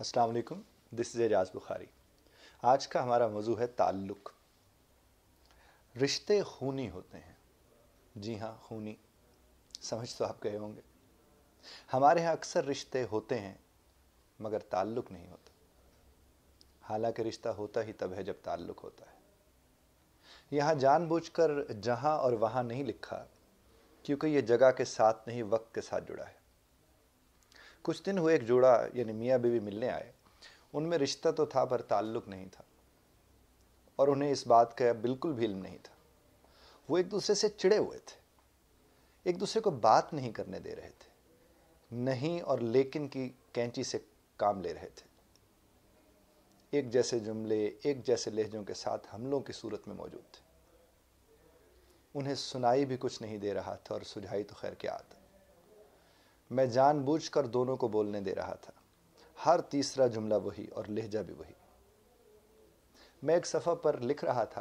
अस्सलाम वालेकुम, this is Ejaz Bukhari. आज का हमारा मौजू है ताल्लुक़। रिश्ते खूनी होते हैं। जी हाँ, खूनी। समझ तो आप गए होंगे। हमारे यहाँ अक्सर रिश्ते होते हैं मगर ताल्लुक़ नहीं होता। हालांकि रिश्ता होता ही तब है जब ताल्लुक़ होता है। यहाँ जानबूझकर जहाँ और वहाँ नहीं लिखा, क्योंकि ये जगह के साथ नहीं वक्त के साथ जुड़ा है। कुछ दिन हुए, एक जोड़ा यानी मियाँ बीवी मिलने आए। उनमें रिश्ता तो था पर ताल्लुक़ नहीं था, और उन्हें इस बात का बिल्कुल भी इल्म नहीं था। वो एक दूसरे से चिढ़े हुए थे, एक दूसरे को बात नहीं करने दे रहे थे, नहीं और लेकिन की कैंची से काम ले रहे थे। एक जैसे जुमले, एक जैसे लहजों के साथ हमलों की सूरत में मौजूद थे। उन्हें सुनाई भी कुछ नहीं दे रहा था और सुझाई तो खैर क्या आता। मैं जानबूझकर दोनों को बोलने दे रहा था। हर तीसरा जुमला वही और लहजा भी वही। मैं एक सफ़ा पर लिख रहा था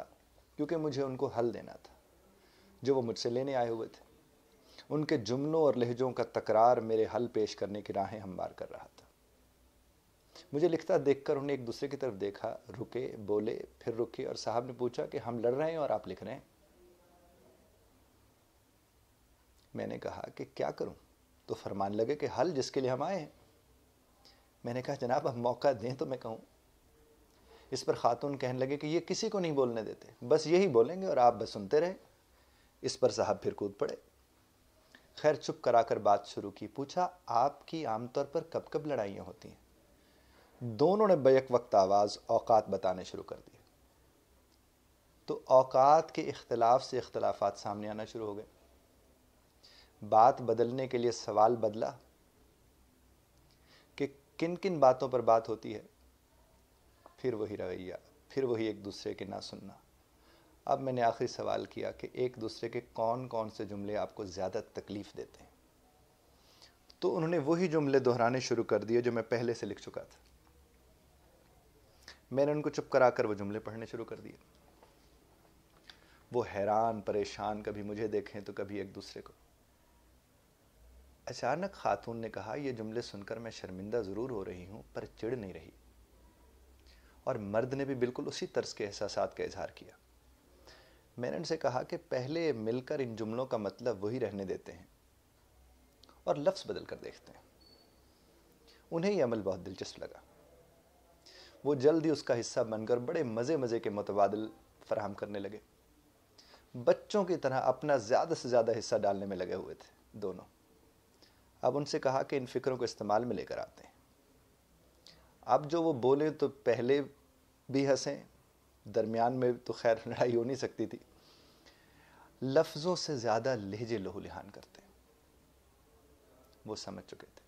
क्योंकि मुझे उनको हल देना था जो वो मुझसे लेने आए हुए थे। उनके जुमलों और लहजों का तकरार मेरे हल पेश करने की राहें हमवार कर रहा था। मुझे लिखता देखकर उन्हें एक दूसरे की तरफ देखा, रुके, बोले, फिर रुके, और साहब ने पूछा कि हम लड़ रहे हैं और आप लिख रहे हैं। मैंने कहा कि क्या करूं? तो फरमान लगे कि हल जिसके लिए हम आए हैं। मैंने कहा जनाब, अब मौका दें तो मैं कहूं। इस पर खातून कहने लगे कि ये किसी को नहीं बोलने देते, बस यही बोलेंगे और आप बस सुनते रहे। इस पर साहब फिर कूद पड़े। खैर चुप कराकर बात शुरू की। पूछा, आपकी आमतौर पर कब कब लड़ाइयाँ होती हैं? दोनों ने बैक वक्त आवाज़ औकात बताने शुरू कर दिए। तो औकात के इख्तलाफ से इख्तलाफात सामने आना शुरू हो गए। बात बदलने के लिए सवाल बदला कि किन किन बातों पर बात होती है। फिर वही रवैया, फिर वही एक दूसरे के ना सुनना। अब मैंने आखिरी सवाल किया कि एक दूसरे के कौन कौन से जुमले आपको ज़्यादा तकलीफ़ देते हैं? तो उन्होंने वही जुमले दोहराने शुरू कर दिए जो मैं पहले से लिख चुका था। मैंने उनको चुप कराकर वो जुमले पढ़ने शुरू कर दिए। वो हैरान परेशान, कभी मुझे देखें तो कभी एक दूसरे को। अचानक खातून ने कहा, ये जुमले सुनकर मैं शर्मिंदा ज़रूर हो रही हूँ पर चिढ़ नहीं रही। और मर्द ने भी बिल्कुल उसी तर्ज के एहसासात का इजहार किया। मैंने उनसे कहा कि पहले मिलकर इन जुमलों का मतलब वही रहने देते हैं और लफ्ज़ बदल कर देखते हैं। उन्हें यह अमल बहुत दिलचस्प लगा। वो जल्दी उसका हिस्सा बनकर बड़े मज़े मज़े के मुतबादिल फराहम करने लगे। बच्चों की तरह अपना ज़्यादा से ज़्यादा हिस्सा डालने में लगे हुए थे दोनों। अब उनसे कहा कि इन फ़िक्रों को इस्तेमाल में लेकर आते हैं। अब जो वो बोले तो पहले भी हंसें, दरमियान में तो खैर लड़ाई हो नहीं सकती थी। लफ्ज़ों से ज़्यादा लहजे लहूलिहान करते। वो समझ चुके थे।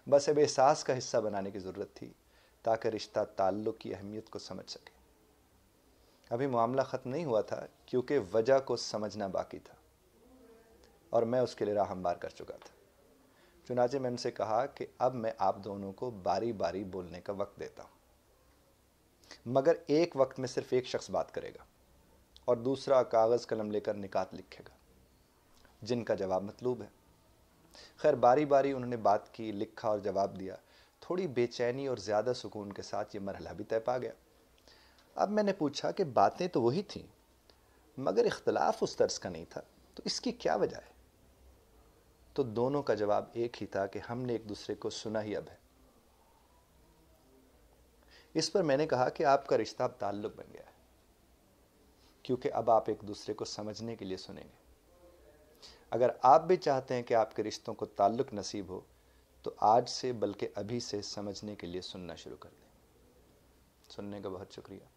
बस अब एहसास का हिस्सा बनाने की ज़रूरत थी ताकि रिश्ता ताल्लुक़ की अहमियत को समझ सके। अभी मामला ख़त्म नहीं हुआ था क्योंकि वजह को समझना बाकी था और मैं उसके लिए राह हमवार कर चुका था। चुनाचे मैंने उनसे कहा कि अब मैं आप दोनों को बारी बारी बोलने का वक्त देता हूँ, मगर एक वक्त में सिर्फ एक शख्स बात करेगा और दूसरा कागज़ कलम लेकर निकात लिखेगा जिनका जवाब मतलूब है। खैर बारी बारी उन्होंने बात की, लिखा और जवाब दिया। थोड़ी बेचैनी और ज़्यादा सुकून के साथ ये मरहला भी तय पा गया। अब मैंने पूछा कि बातें तो वही थीं मगर इख्तलाफ उस तर्ज का नहीं था, तो इसकी क्या वजह है? तो दोनों का जवाब एक ही था कि हमने एक दूसरे को सुना ही अब है। इस पर मैंने कहा कि आपका रिश्ता अब ताल्लुक़ बन गया है, क्योंकि अब आप एक दूसरे को समझने के लिए सुनेंगे। अगर आप भी चाहते हैं कि आपके रिश्तों को ताल्लुक़ नसीब हो तो आज से बल्कि अभी से समझने के लिए सुनना शुरू कर दें। सुनने का बहुत शुक्रिया।